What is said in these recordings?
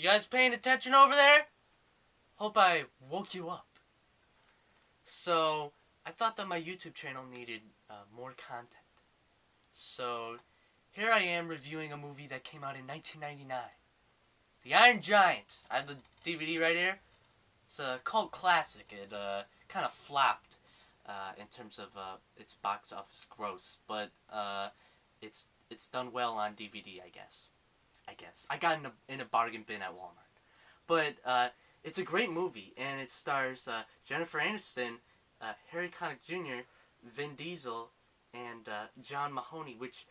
You guys paying attention over there? Hope I woke you up. So, I thought that my YouTube channel needed more content. So, here I am reviewing a movie that came out in 1999. The Iron Giant. I have the DVD right here. It's a cult classic. It kind of flopped in terms of its box office gross, but it's done well on DVD, I guess. I got in a bargain bin at Walmart. But it's a great movie, and it stars Jennifer Aniston, Harry Connick Jr., Vin Diesel, and John Mahoney, which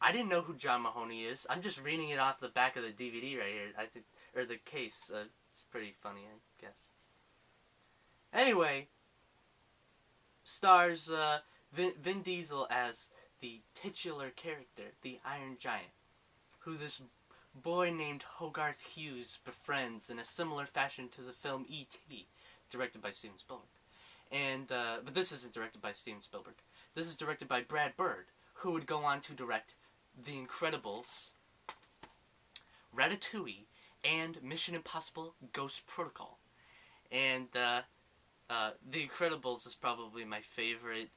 I didn't know who John Mahoney is. I'm just reading it off the back of the DVD right here. I think, or the case. It's pretty funny, I guess. Anyway, stars Vin Diesel as the titular character, the Iron Giant, who this boy named Hogarth Hughes befriends in a similar fashion to the film E.T., directed by Steven Spielberg. And but this isn't directed by Steven Spielberg. This is directed by Brad Bird, who would go on to direct The Incredibles, Ratatouille, and Mission Impossible: Ghost Protocol. And The Incredibles is probably my favorite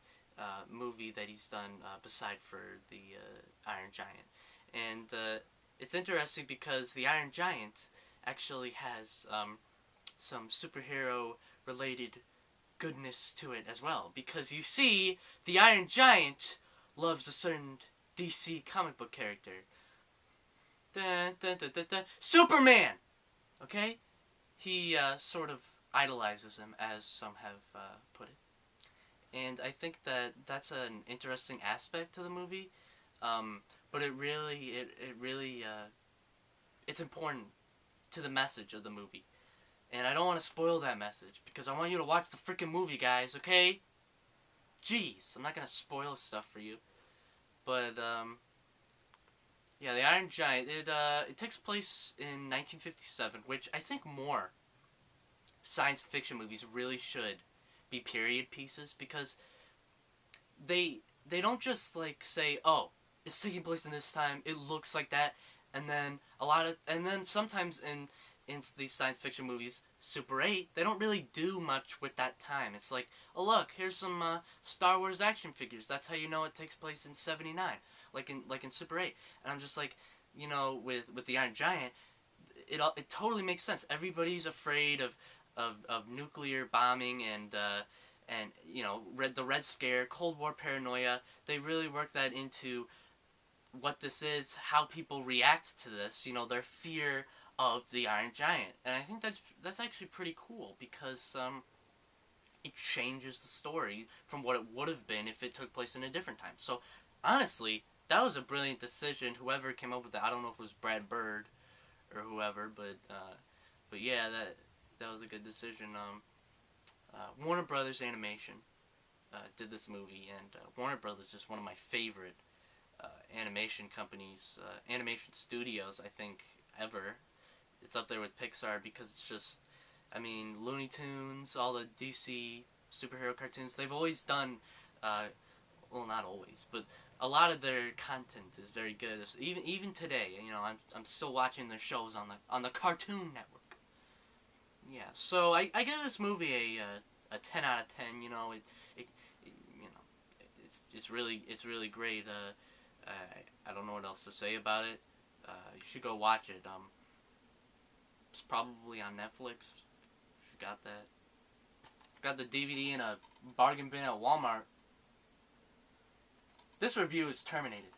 movie that he's done beside for the Iron Giant. And it's interesting because the Iron Giant actually has some superhero-related goodness to it as well. Because you see, the Iron Giant loves a certain DC comic book character. Dun, dun, dun, dun, dun. Superman! Okay? He sort of idolizes him, as some have put it. And I think that that's an interesting aspect to the movie. But it really, it's important to the message of the movie. And I don't want to spoil that message, because I want you to watch the freaking movie, guys, okay? Jeez, I'm not going to spoil stuff for you. But, yeah, The Iron Giant, it takes place in 1957, which I think more science fiction movies really should be period pieces, because they don't just, like, say, oh, it's taking place in this time, it looks like that, and then sometimes in these science fiction movies, Super 8, they don't really do much with that time. It's like, oh look, here's some Star Wars action figures. That's how you know it takes place in 79, like in Super 8. And I'm just like, you know, with the Iron Giant, it totally makes sense. Everybody's afraid of nuclear bombing and you know, the Red Scare, Cold War paranoia. They really work that into what this is, how people react to this, you know, their fear of the Iron Giant. And I think that's actually pretty cool, because it changes the story from what it would have been if it took place in a different time. So honestly, that was a brilliant decision. Whoever came up with that, I don't know if it was Brad Bird or whoever, but yeah, that was a good decision. Warner Brothers Animation did this movie, and Warner Brothers is just one of my favorite animation companies, animation studios, I think, ever. It's up there with Pixar, because it's just, I mean, Looney Tunes, all the DC superhero cartoons, they've always done, well, not always, but a lot of their content is very good. Even today, you know, I'm still watching their shows on the Cartoon Network. Yeah, so I give this movie a 10 out of 10. You know, it you know, it's really great. I don't know what else to say about it. You should go watch it. It's probably on Netflix. If you got that. Got the DVD in a bargain bin at Walmart. This review is terminated.